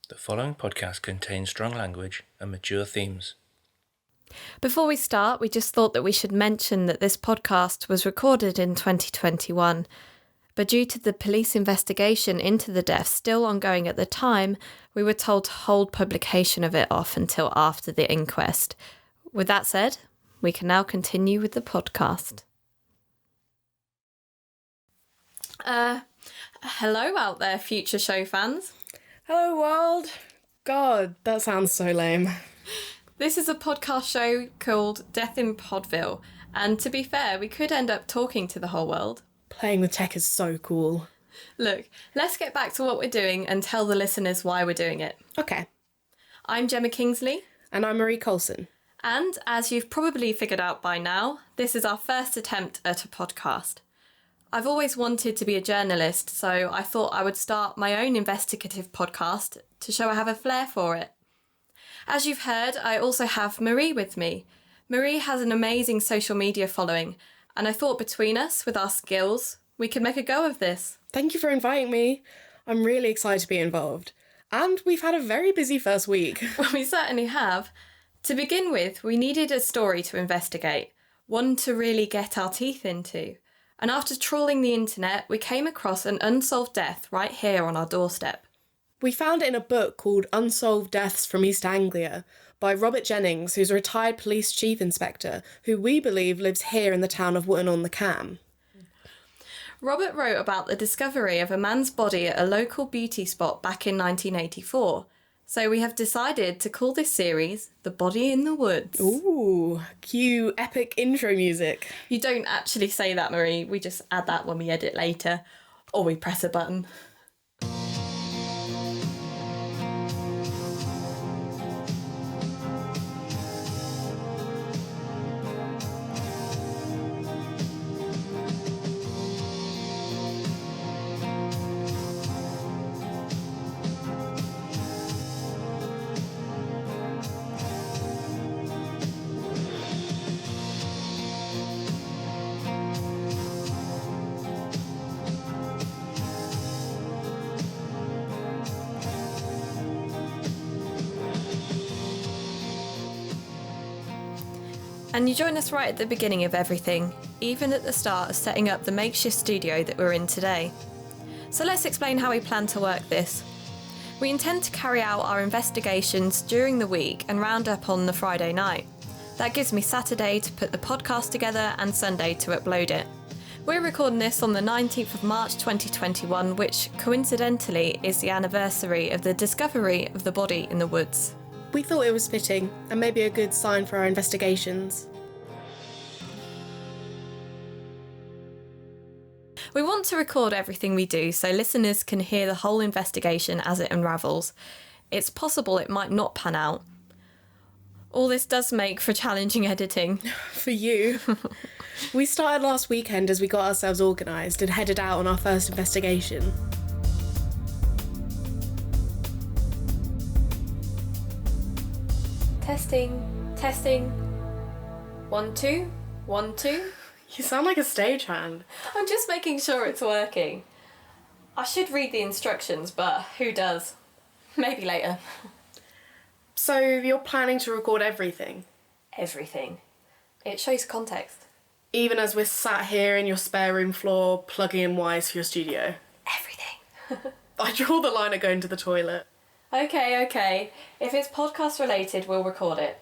The following podcast contains strong language and mature themes. Before we start, we just thought that we should mention that this podcast was recorded in 2021, but due to the police investigation into the death still ongoing at the time, we were told to hold publication of it off until after the inquest. With that said, we can now continue with the podcast. Hello out there, future show fans. Hello world. God, that sounds so lame. This is a podcast show called Death in Podville, and to be fair, we could end up talking to the whole world. Playing with tech is so cool. Look, let's get back to what we're doing and tell the listeners why we're doing it. Okay. I'm Gemma Kingsley. And I'm Marie Coulson. And as you've probably figured out by now, this is our first attempt at a podcast. I've always wanted to be a journalist, so I thought I would start my own investigative podcast to show I have a flair for it. As you've heard, I also have Marie with me. Marie has an amazing social media following, and I thought between us, with our skills, we could make a go of this. Thank you for inviting me. I'm really excited to be involved. And we've had a very busy first week. Well, we certainly have. To begin with, we needed a story to investigate, one to really get our teeth into. And after trawling the internet, we came across an unsolved death right here on our doorstep. We found it in a book called Unsolved Deaths from East Anglia by Robert Jennings, who's a retired police chief inspector, who we believe lives here in the town of Wootton-on-the-cam. Robert wrote about the discovery of a man's body at a local beauty spot back in 1984. So we have decided to call this series The Body in the Woods. Ooh, cue epic intro music. You don't actually say that, Marie. We just add that when we edit later. Or we press a button. And you join us right at the beginning of everything, even at the start of setting up the makeshift studio that we're in today. So let's explain how we plan to work this. We intend to carry out our investigations during the week and round up on the Friday night. That gives me Saturday to put the podcast together and Sunday to upload it. We're recording this on the 19th of March 2021, which coincidentally is the anniversary of the discovery of the body in the woods. We thought it was fitting, and maybe a good sign for our investigations. We want to record everything we do so listeners can hear the whole investigation as it unravels. It's possible it might not pan out. All this does make for challenging editing. For you. We started last weekend as we got ourselves organised and headed out on our first investigation. Testing. 1, 2, 1, 2. You sound like a stagehand. I'm just making sure it's working. I should read the instructions, but who does? Maybe later. So you're planning to record everything? Everything. It shows context. Even as we're sat here in your spare room floor plugging in wires for your studio? Everything. I draw the line at going to the toilet. Okay. If it's podcast related, we'll record it.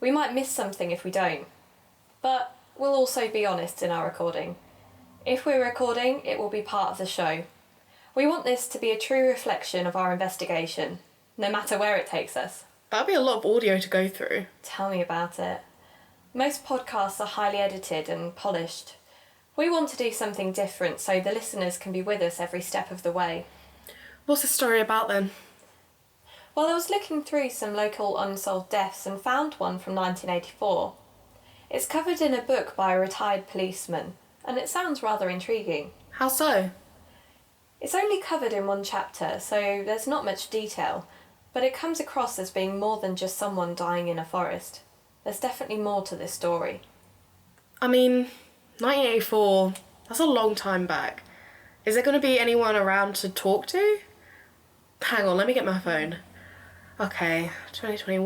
We might miss something if we don't. But we'll also be honest in our recording. If we're recording, it will be part of the show. We want this to be a true reflection of our investigation, no matter where it takes us. That'd be a lot of audio to go through. Tell me about it. Most podcasts are highly edited and polished. We want to do something different so the listeners can be with us every step of the way. What's the story about then? Well, I was looking through some local unsolved deaths and found one from 1984. It's covered in a book by a retired policeman, and it sounds rather intriguing. How so? It's only covered in one chapter, so there's not much detail, but it comes across as being more than just someone dying in a forest. There's definitely more to this story. I mean, 1984, that's a long time back. Is there going to be anyone around to talk to? Hang on, let me get my phone. Okay, 2021,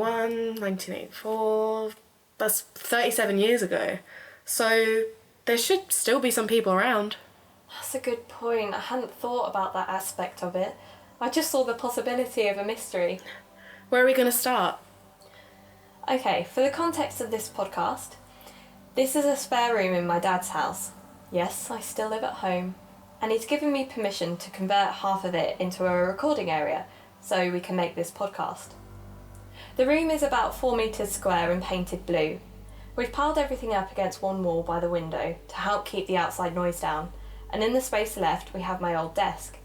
1984, that's 37 years ago. So there should still be some people around. That's a good point. I hadn't thought about that aspect of it. I just saw the possibility of a mystery. Where are we going to start? Okay, for the context of this podcast, this is a spare room in my dad's house. Yes, I still live at home. And he's given me permission to convert half of it into a recording area so we can make this podcast. The room is about 4 metres square and painted blue. We've piled everything up against one wall by the window to help keep the outside noise down, and in the space left we have my old desk.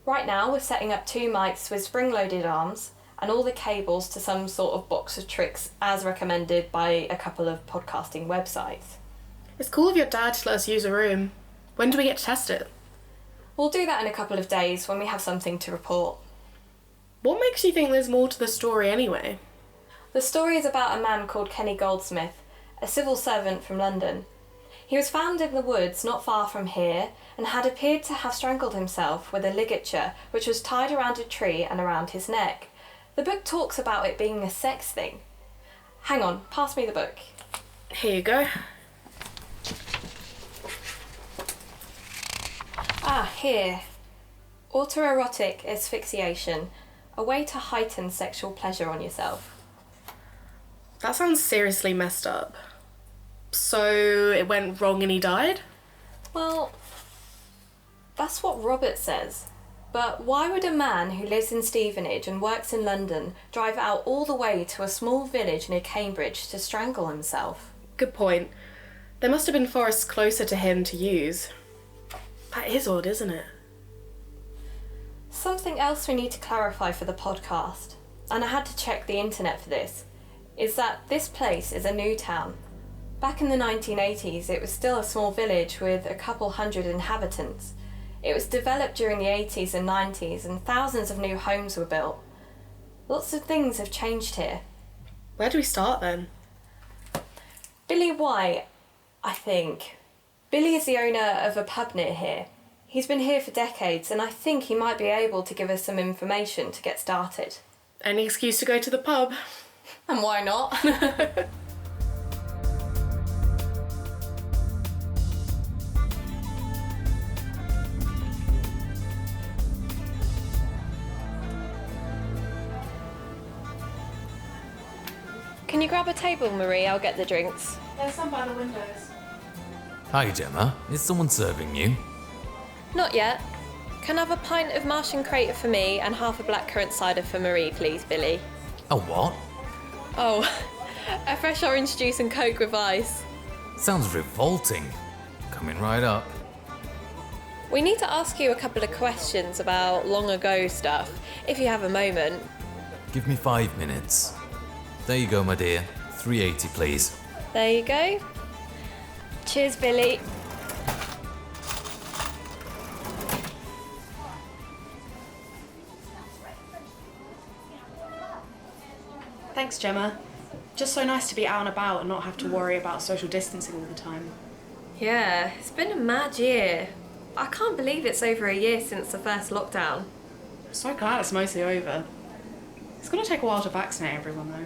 Right now we're setting up 2 mics with spring-loaded arms and all the cables to some sort of box of tricks as recommended by a couple of podcasting websites. It's cool of your dad to let us use a room. When do we get to test it? We'll do that in a couple of days when we have something to report. What makes you think there's more to the story anyway? The story is about a man called Kenny Goldsmith, a civil servant from London. He was found in the woods not far from here and had appeared to have strangled himself with a ligature which was tied around a tree and around his neck. The book talks about it being a sex thing. Hang on, pass me the book. Here you go. Here. Autoerotic asphyxiation, a way to heighten sexual pleasure on yourself. That sounds seriously messed up. So it went wrong and he died? Well, that's what Robert says. But why would a man who lives in Stevenage and works in London drive out all the way to a small village near Cambridge to strangle himself? Good point. There must have been forests closer to him to use. That is odd, isn't it? Something else we need to clarify for the podcast, and I had to check the internet for this, is that this place is a new town. Back in the 1980s, it was still a small village with a couple hundred inhabitants. It was developed during the 80s and 90s, and thousands of new homes were built. Lots of things have changed here. Where do we start then? Billy White, I think. Billy is the owner of a pub near here. He's been here for decades, and I think he might be able to give us some information to get started. Any excuse to go to the pub. And why not? Can you grab a table, Marie? I'll get the drinks. There's some by the windows. Hi, Gemma. Is someone serving you? Not yet. Can I have a pint of Martian Crater for me and half a blackcurrant cider for Marie, please, Billy? A what? Oh, a fresh orange juice and Coke with ice. Sounds revolting. Coming right up. We need to ask you a couple of questions about long ago stuff, if you have a moment. Give me 5 minutes. There you go, my dear. 380, please. There you go. Cheers, Billy. Thanks, Gemma. Just so nice to be out and about and not have to worry about social distancing all the time. Yeah, it's been a mad year. I can't believe it's over a year since the first lockdown. I'm so glad it's mostly over. It's going to take a while to vaccinate everyone, though.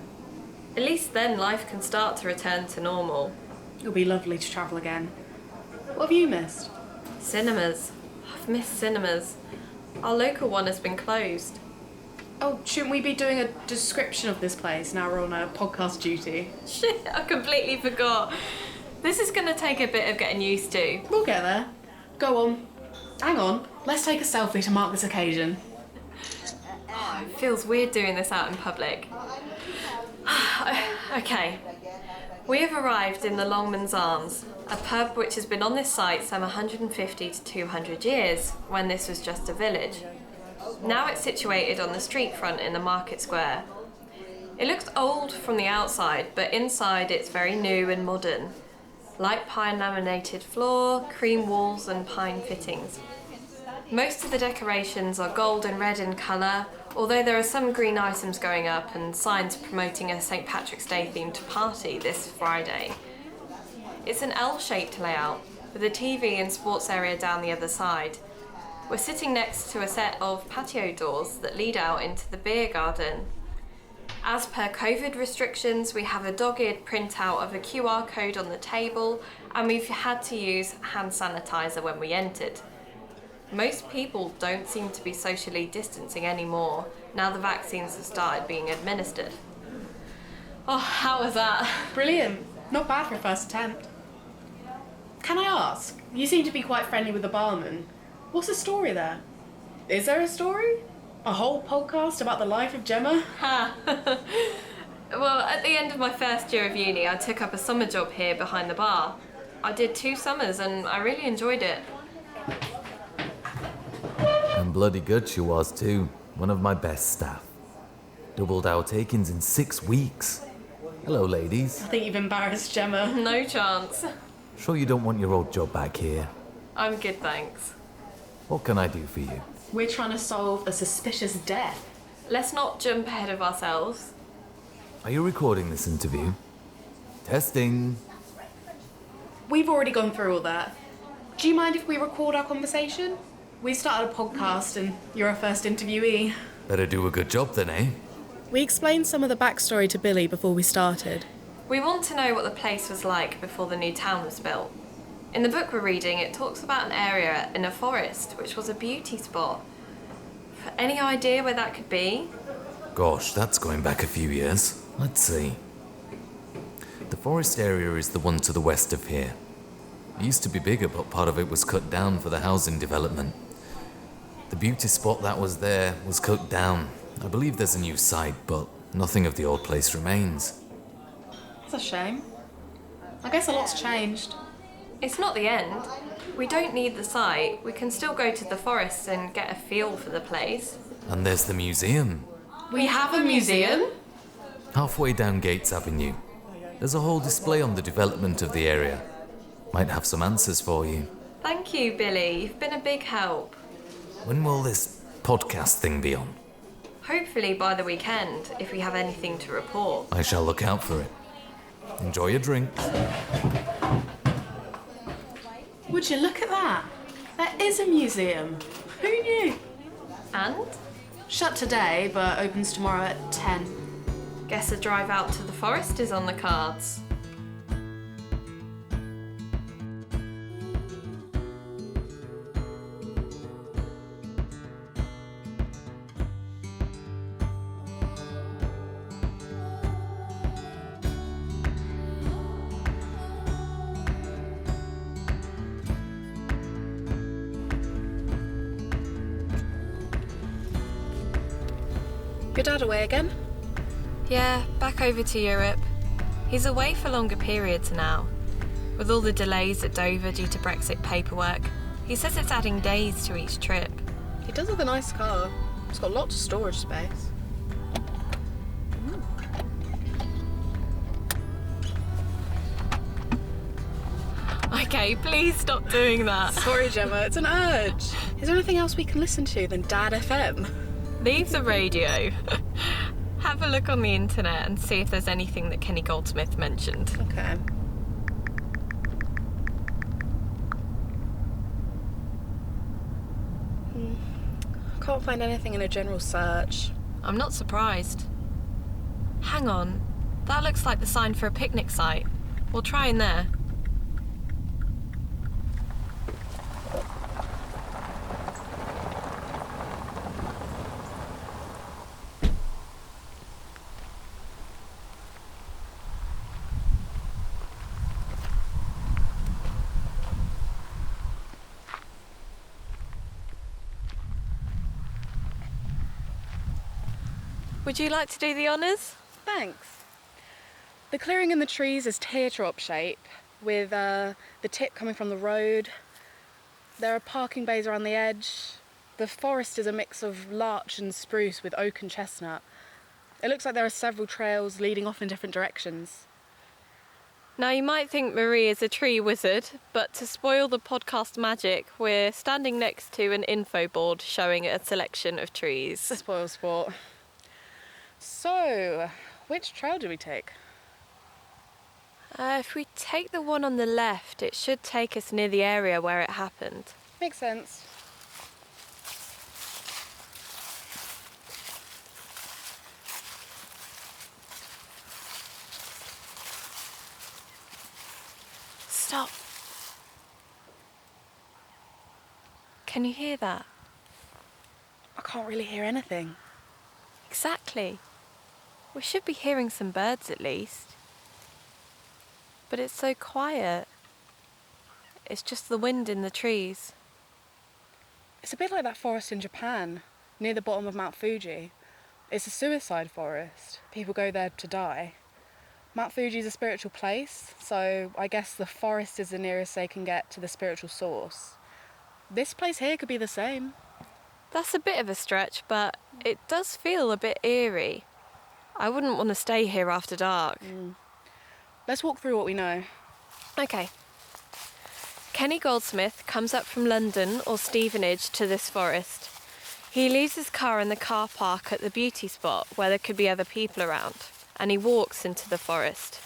At least then life can start to return to normal. It'll be lovely to travel again. What have you missed? Cinemas. I've missed cinemas. Our local one has been closed. Oh, shouldn't we be doing a description of this place now we're on a podcast duty? Shit, I completely forgot. This is going to take a bit of getting used to. We'll get there. Go on. Hang on. Let's take a selfie to mark this occasion. It feels weird doing this out in public. Okay. We have arrived in the Longman's Arms, a pub which has been on this site some 150 to 200 years, when this was just a village. Now it's situated on the street front in the market square. It looks old from the outside, but inside it's very new and modern. Light pine laminated floor, cream walls and pine fittings. Most of the decorations are gold and red in colour, although there are some green items going up and signs promoting a St. Patrick's Day themed party this Friday. It's an L-shaped layout, with a TV and sports area down the other side. We're sitting next to a set of patio doors that lead out into the beer garden. As per COVID restrictions, we have a dogged printout of a QR code on the table, and we've had to use hand sanitizer when we entered. Most people don't seem to be socially distancing anymore now the vaccines have started being administered. Oh, how was that? Brilliant. Not bad for a first attempt. Can I ask? You seem to be quite friendly with the barman. What's the story there? Is there a story? A whole podcast about the life of Gemma? Ha! Well, at the end of my first year of uni, I took up a summer job here behind the bar. I did 2 summers and I really enjoyed it. And bloody good she was too. One of my best staff. Doubled our takings in 6 weeks. Hello, ladies. I think you've embarrassed Gemma. No chance. Sure you don't want your old job back here? I'm good, thanks. What can I do for you? We're trying to solve a suspicious death. Let's not jump ahead of ourselves. Are you recording this interview? Testing. We've already gone through all that. Do you mind if we record our conversation? We started a podcast and you're our first interviewee. Better do a good job then, eh? We explained some of the backstory to Billy before we started. We want to know what the place was like before the new town was built. In the book we're reading, it talks about an area in a forest which was a beauty spot. Any idea where that could be? Gosh, that's going back a few years. Let's see. The forest area is the one to the west of here. It used to be bigger, but part of it was cut down for the housing development. The beauty spot that was there was cut down. I believe there's a new site, but nothing of the old place remains. That's a shame. I guess a lot's changed. It's not the end. We don't need the site. We can still go to the forest and get a feel for the place. And there's the museum. We have a museum? Halfway down Gates Avenue. There's a whole display on the development of the area. Might have some answers for you. Thank you, Billy. You've been a big help. When will this podcast thing be on? Hopefully by the weekend, if we have anything to report. I shall look out for it. Enjoy your drink. Would you look at that? There is a museum. Who knew? And? Shut today, but opens tomorrow at 10. Guess a drive out to the forest is on the cards. Your dad away again? Yeah, back over to Europe. He's away for longer periods now. With all the delays at Dover due to Brexit paperwork, he says it's adding days to each trip. He does have a nice car. It's got lots of storage space. Okay, please stop doing that. Sorry, Gemma, it's an urge. Is there anything else we can listen to than Dad FM? Leave the radio. Have a look on the internet and see if there's anything that Kenny Goldsmith mentioned. Okay. Can't find anything in a general search. I'm not surprised. Hang on. That looks like the sign for a picnic site. We'll try in there. Would you like to do the honours? Thanks. The clearing in the trees is teardrop shape, with the tip coming from the road. There are parking bays around the edge. The forest is a mix of larch and spruce with oak and chestnut. It looks like there are several trails leading off in different directions. Now you might think Marie is a tree wizard, but to spoil the podcast magic, we're standing next to an info board showing a selection of trees. Spoil sport. So, which trail do we take? If we take the one on the left, it should take us near the area where it happened. Makes sense. Stop. Can you hear that? I can't really hear anything. Exactly. We should be hearing some birds at least. But it's so quiet. It's just the wind in the trees. It's a bit like that forest in Japan, near the bottom of Mount Fuji. It's a suicide forest. People go there to die. Mount Fuji is a spiritual place, so I guess the forest is the nearest they can get to the spiritual source. This place here could be the same. That's a bit of a stretch, but it does feel a bit eerie. I wouldn't want to stay here after dark. Let's walk through what we know. Okay. Kenny Goldsmith comes up from London or Stevenage to this forest. He leaves his car in the car park at the beauty spot where there could be other people around, and he walks into the forest.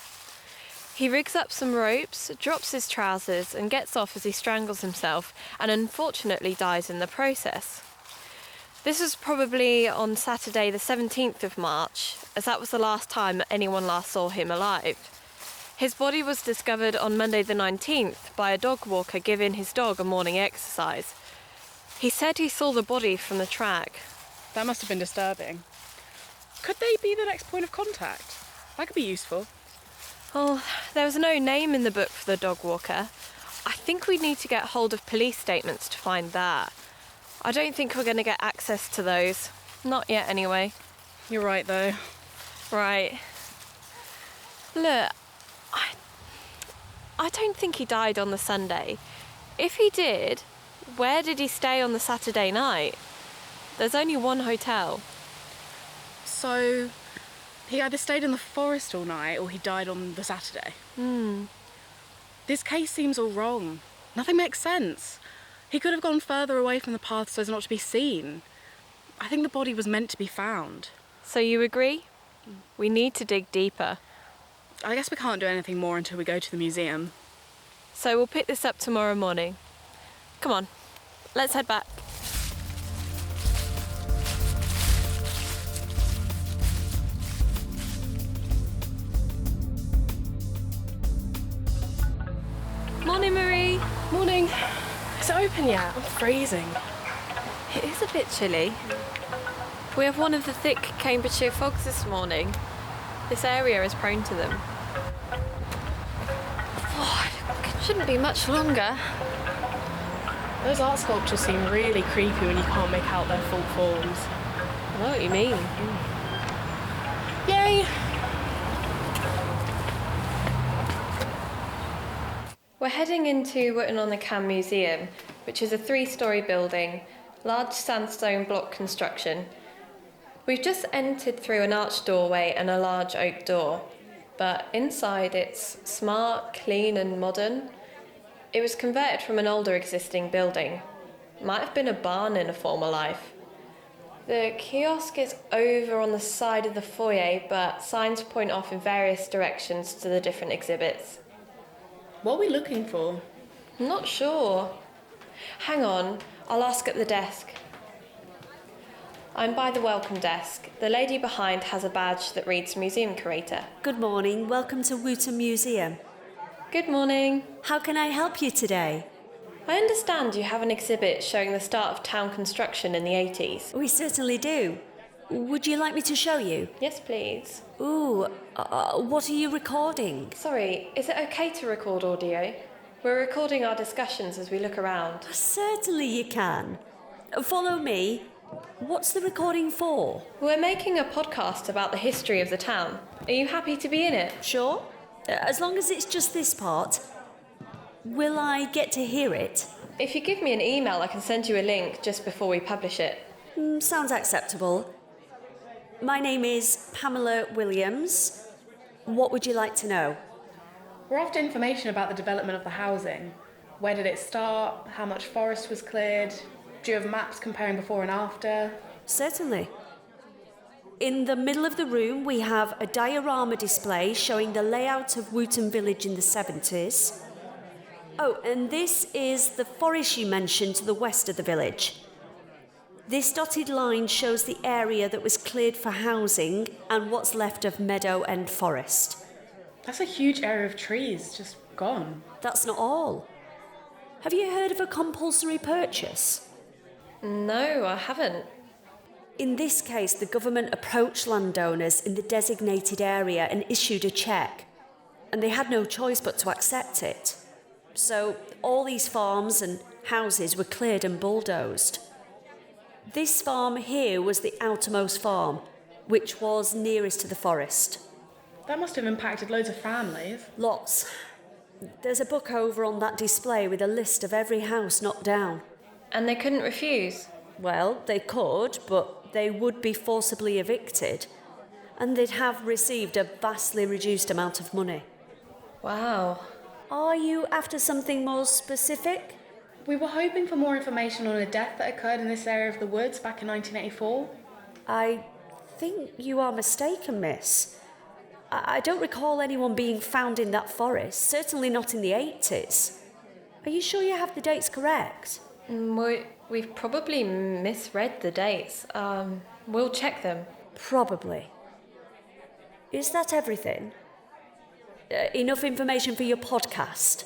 He rigs up some ropes, drops his trousers and gets off as he strangles himself and unfortunately dies in the process. This was probably on Saturday the 17th of March, as that was the last time that anyone last saw him alive. His body was discovered on Monday the 19th by a dog walker giving his dog a morning exercise. He said he saw the body from the track. That must have been disturbing. Could they be the next point of contact? That could be useful. Oh, there was no name in the book for the dog walker. I think we need to get hold of police statements to find that. I don't think we're going to get access to those. Not yet, anyway. You're right, though. Right. Look, I don't think he died on the Sunday. If he did, where did he stay on the Saturday night? There's only one hotel. So, he either stayed in the forest all night or he died on the Saturday. This case seems all wrong. Nothing makes sense. He could have gone further away from the path so as not to be seen. I think the body was meant to be found. So you agree? We need to dig deeper. I guess we can't do anything more until we go to the museum. So we'll pick this up tomorrow morning. Come on, let's head back. Morning, Marie. Morning. Is it open yet? I'm freezing. It is a bit chilly. We have one of the thick Cambridgeshire fogs this morning. This area is prone to them. Oh, it shouldn't be much longer. Those art sculptures seem really creepy when you can't make out their full forms. I know what you mean. Yay! We're heading into wootton-on-the-cam Museum, which is a 3-storey building, large sandstone block construction. We've just entered through an arched doorway and a large oak door, but inside it's smart, clean and modern. It was converted from an older existing building. Might have been a barn in a former life. The kiosk is over on the side of the foyer, but signs point off in various directions to the different exhibits. What are we looking for? I'm not sure. Hang on, I'll ask at the desk. I'm by the welcome desk. The lady behind has a badge that reads Museum Curator. Good morning. Welcome to Wootton Museum. Good morning. How can I help you today? I understand you have an exhibit showing the start of town construction in the 80s. We certainly do. Would you like me to show you? Yes, please. Ooh, what are you recording? Sorry, is it okay to record audio? We're recording our discussions as we look around. Certainly you can. Follow me. What's the recording for? We're making a podcast about the history of the town. Are you happy to be in it? Sure. As long as it's just this part. Will I get to hear it? If you give me an email, I can send you a link just before we publish it. Sounds acceptable. My name is Pamela Williams. What would you like to know? We're after information about the development of the housing. Where did it start? How much forest was cleared? Do you have maps comparing before and after? Certainly. In the middle of the room, we have a diorama display showing the layout of Wootton Village in the 70s. Oh, and this is the forest you mentioned to the west of the village. This dotted line shows the area that was cleared for housing and what's left of meadow and forest. That's a huge area of trees, just gone. That's not all. Have you heard of a compulsory purchase? No, I haven't. In this case, the government approached landowners in the designated area and issued a cheque, and they had no choice but to accept it. So all these farms and houses were cleared and bulldozed. This farm here was the outermost farm, which was nearest to the forest. That must have impacted loads of families. Lots. There's a book over on that display with a list of every house knocked down. And they couldn't refuse? Well, they could, but they would be forcibly evicted, and they'd have received a vastly reduced amount of money. Wow. Are you after something more specific? We were hoping for more information on a death that occurred in this area of the woods back in 1984. I think you are mistaken, miss. I don't recall anyone being found in that forest, certainly not in the 80s. Are you sure you have the dates correct? We've probably misread the dates. We'll check them. Probably. Is that everything? Enough information for your podcast?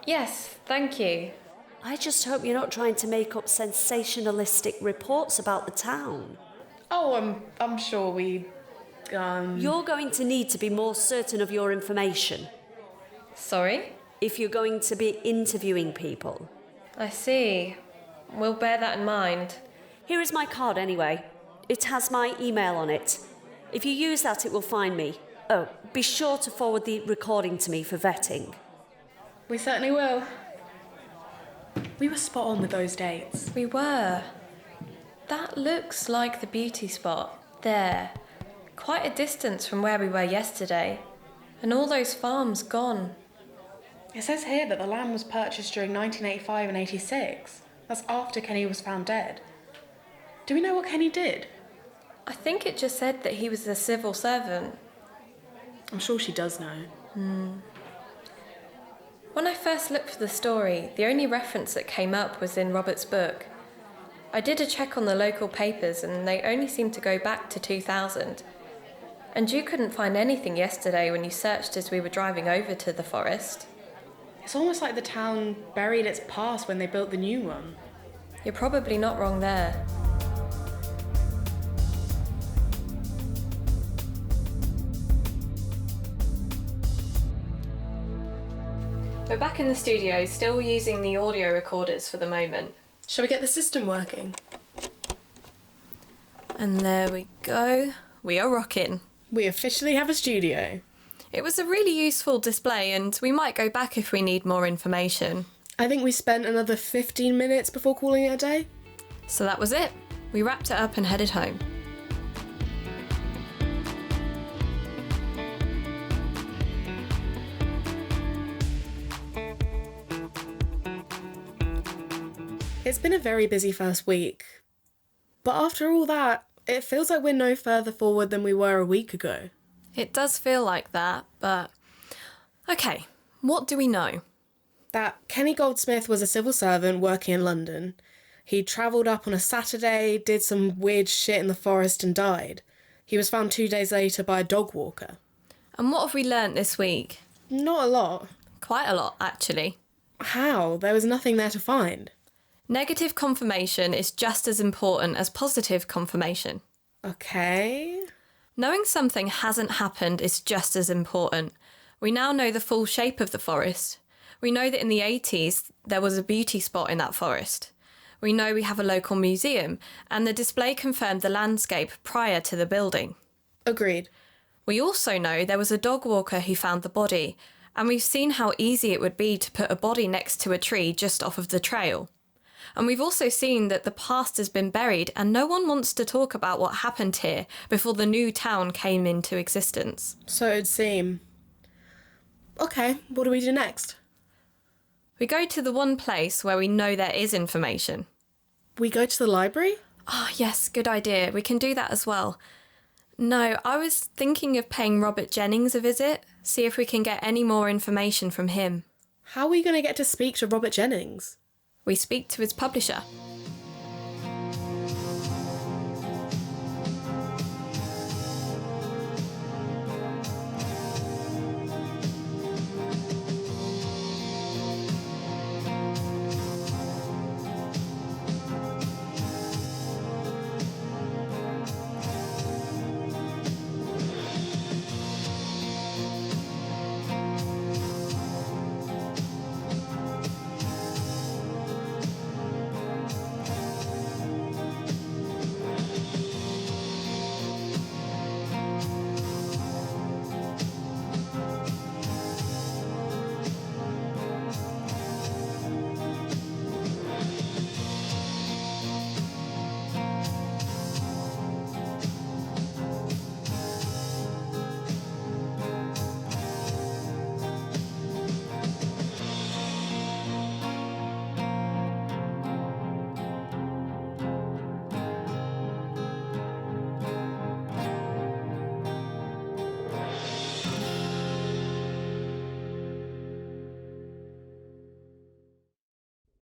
Yes, thank you. I just hope you're not trying to make up sensationalistic reports about the town. Oh, I'm sure we... You're going to need to be more certain of your information. Sorry? If you're going to be interviewing people. I see. We'll bear that in mind. Here is my card anyway. It has my email on it. If you use that, it will find me. Oh, be sure to forward the recording to me for vetting. We certainly will. We were spot on with those dates. We were. That looks like the beauty spot. There. Quite a distance from where we were yesterday. And all those farms gone. It says here that the land was purchased during 1985 and 86. That's after Kenny was found dead. Do we know what Kenny did? I think it just said that he was a civil servant. I'm sure she does know. When I first looked for the story, the only reference that came up was in Robert's book. I did a check on the local papers and they only seemed to go back to 2000. And you couldn't find anything yesterday when you searched as we were driving over to the forest. It's almost like the town buried its past when they built the new one. You're probably not wrong there. We're back in the studio, still using the audio recorders for the moment. Shall we get the system working? And there we go. We are rocking. We officially have a studio. It was a really useful display and we might go back if we need more information. I think we spent another 15 minutes before calling it a day. So that was it. We wrapped it up and headed home. It's been a very busy first week. But after all that, it feels like we're no further forward than we were a week ago. It does feel like that, but... Okay, what do we know? That Kenny Goldsmith was a civil servant working in London. He travelled up on a Saturday, did some weird shit in the forest and died. He was found 2 days later by a dog walker. And what have we learnt this week? Not a lot. Quite a lot, actually. How? There was nothing there to find. Negative confirmation is just as important as positive confirmation. Okay. Knowing something hasn't happened is just as important. We now know the full shape of the forest. We know that in the 80s there was a beauty spot in that forest. We know we have a local museum, and the display confirmed the landscape prior to the building. Agreed. We also know there was a dog walker who found the body, and we've seen how easy it would be to put a body next to a tree just off of the trail. And we've also seen that the past has been buried and no one wants to talk about what happened here before the new town came into existence. So it'd seem. Okay, what do we do next? We go to the one place where we know there is information. We go to the library? Oh, yes, good idea. We can do that as well. No, I was thinking of paying Robert Jennings a visit, see if we can get any more information from him. How are we going to get to speak to Robert Jennings? We speak to his publisher.